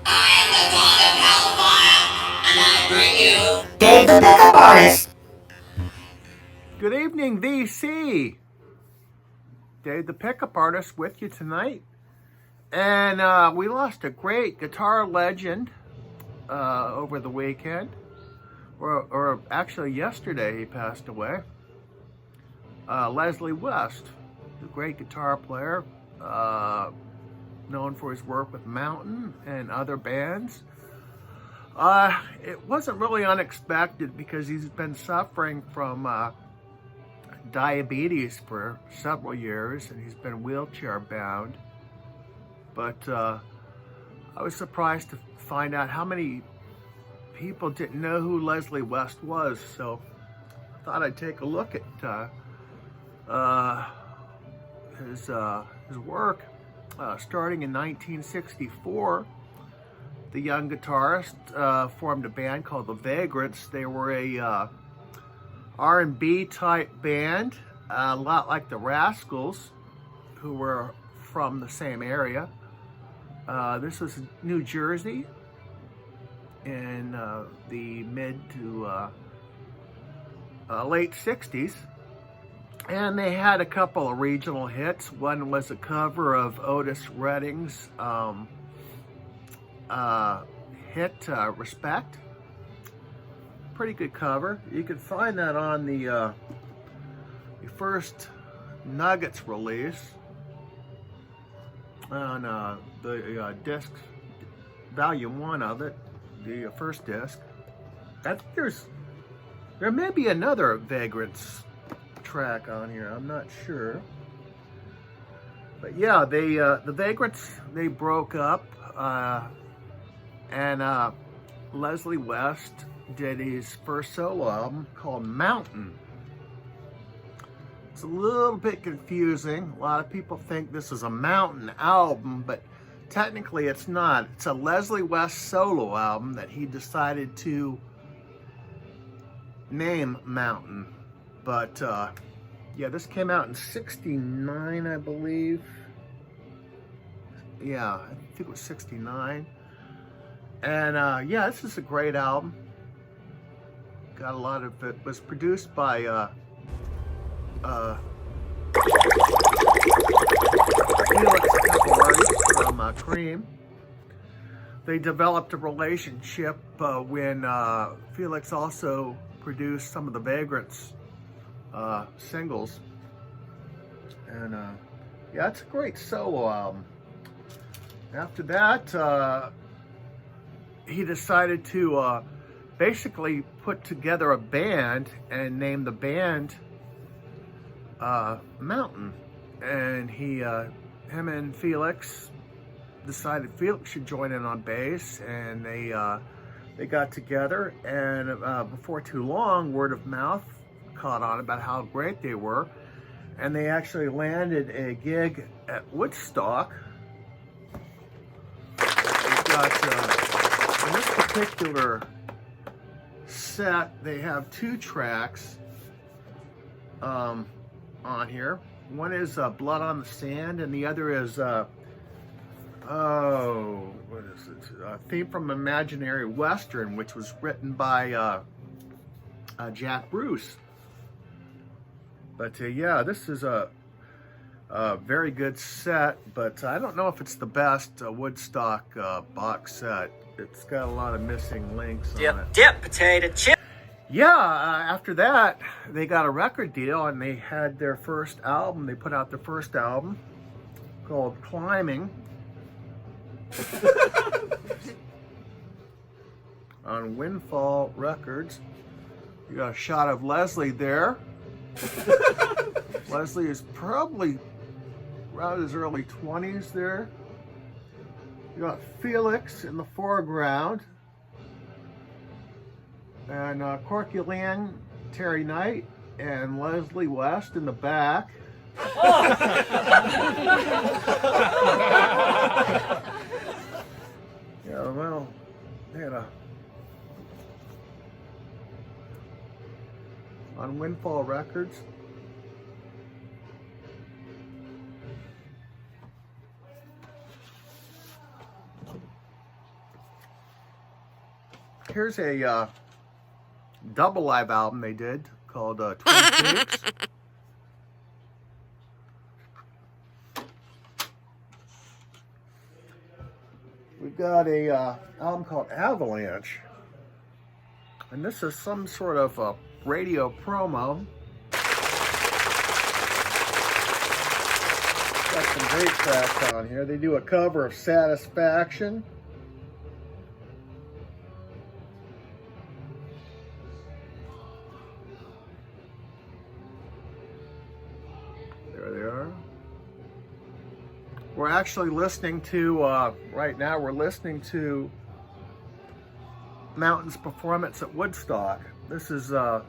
I am the god of hellfire, and I bring you Dave the Pickup Artist. Good evening, VC. Dave the Pickup Artist with you tonight. And we lost a great guitar legend over the weekend. Or actually yesterday he passed away. Leslie West, the great guitar player, known for his work with Mountain and other bands. It wasn't really unexpected because he's been suffering from diabetes for several years and he's been wheelchair bound. But I was surprised to find out how many people didn't know who Leslie West was. So I thought I'd take a look at his work. Starting in 1964, the young guitarist formed a band called the Vagrants. They were a R&B type band, a lot like the Rascals, who were from the same area. This was New Jersey in the mid to late 60s. And they had a couple of regional hits. One was a cover of Otis Redding's hit, Respect. Pretty good cover. You can find that on the first Nuggets release on the disc, volume 1 of it, the first disc. I think there may be another Vagrants track on here, I'm not sure. But yeah, the Vagrants, they broke up, and Leslie West did his first solo album called Mountain. It's a little bit confusing. A lot of people think this is a Mountain album, but technically it's not. It's a Leslie West solo album that he decided to name Mountain. But yeah, this came out in '69, I believe. Yeah, I think it was '69. And yeah, this is a great album. Got a lot of it. Was produced by Felix from Cream. They developed a relationship when Felix also produced some of the Vagrants singles. And yeah, it's a great solo album. After that, he decided to basically put together a band and name the band Mountain. And him and Felix decided Felix should join in on bass, and they got together, and before too long, word of mouth caught on about how great they were, and they actually landed a gig at Woodstock. They've got in this particular set, they have 2 tracks on here. One is Blood on the Sand, and the other is what is it? Theme from Imaginary Western, which was written by Jack Bruce. But yeah, this is a very good set, but I don't know if it's the best Woodstock box set. It's got a lot of missing links on it. Dip, potato chip. Yeah, after that, they got a record deal, and they had their first album. They put out their first album called Climbing on Windfall Records. You got a shot of Leslie there. Leslie is probably around his early 20s there. You got Felix in the foreground. And Corky Lynn, Terry Knight, and Leslie West in the back. Yeah, well, they had on Windfall Records. Here's a double live album they did called Twin Peaks. We've got a album called Avalanche, and this is some sort of a radio promo. Got some great tracks on here. They do a cover of Satisfaction. There they are. We're actually listening to, right now we're listening to Mountain's performance at Woodstock. This is Blood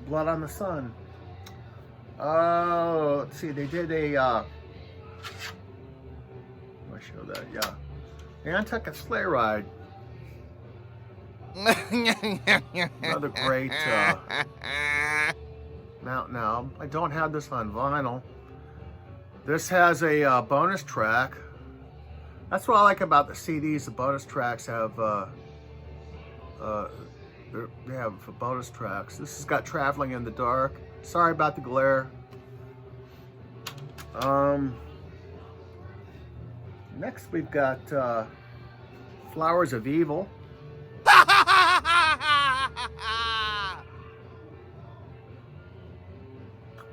on the Sun. Let's see, they did a, I'll show that, yeah. Man took a sleigh ride. Another great Mountain album. I don't have this on vinyl. This has a bonus track. That's what I like about the CDs. The bonus tracks have, they have bonus tracks. This has got Traveling in the Dark. Sorry about the glare. Next we've got Flowers of Evil.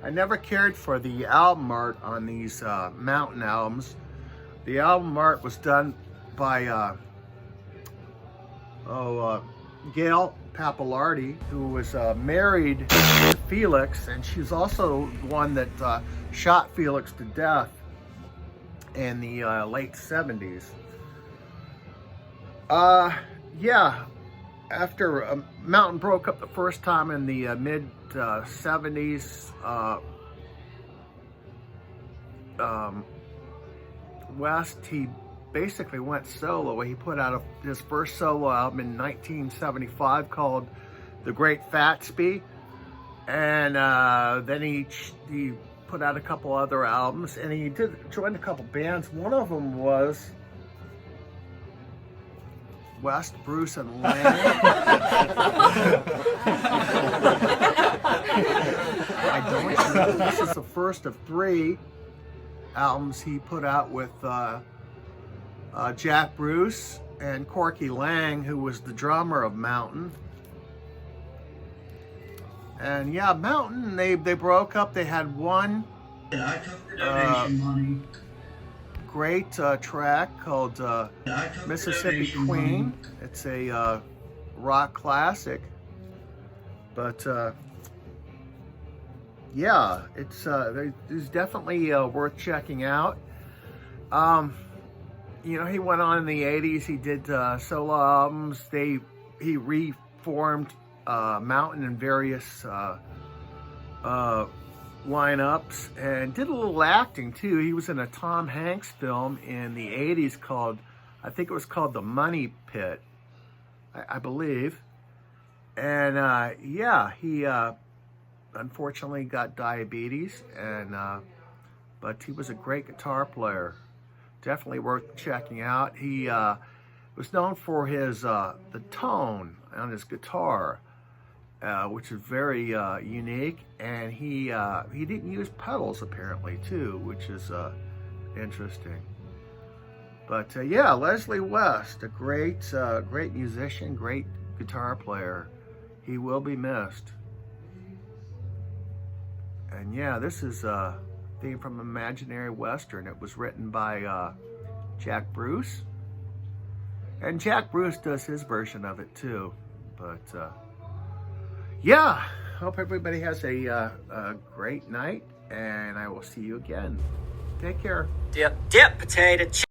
I never cared for the album art on these Mountain albums. The album art was done by Gail Pappalardi, who was married to Felix, and she's also the one that shot Felix to death in the late 70s. Yeah, after Mountain broke up the first time in the mid 70s, West, he basically went solo. He put out his first solo album in 1975 called The Great Fatsby, and then he put out a couple other albums, and he joined a couple bands. One of them was West, Bruce, and Lang. I don't know. This is the first of 3 albums he put out with Jack Bruce and Corky Lang, who was the drummer of Mountain. And yeah, Mountain, they broke up. They had one great track called Mississippi Queen. It's a rock classic, but yeah, it's definitely worth checking out. You know, he went on in the 80s. He did solo albums. He reformed Mountain in various lineups, and did a little acting too. He was in a Tom Hanks film in the 80s called, I think it was called The Money Pit, I believe. And yeah, he unfortunately got diabetes, and but he was a great guitar player. Definitely worth checking out. He was known for his the tone on his guitar, which is very unique, and he didn't use pedals apparently too, which is interesting. But yeah, Leslie West, a great musician, great guitar player. He will be missed. And yeah, this is a theme from Imaginary Western. It was written by Jack Bruce, and Jack Bruce does his version of it too. But yeah, hope everybody has a great night, and I will see you again. Take care. Dip, potato chip.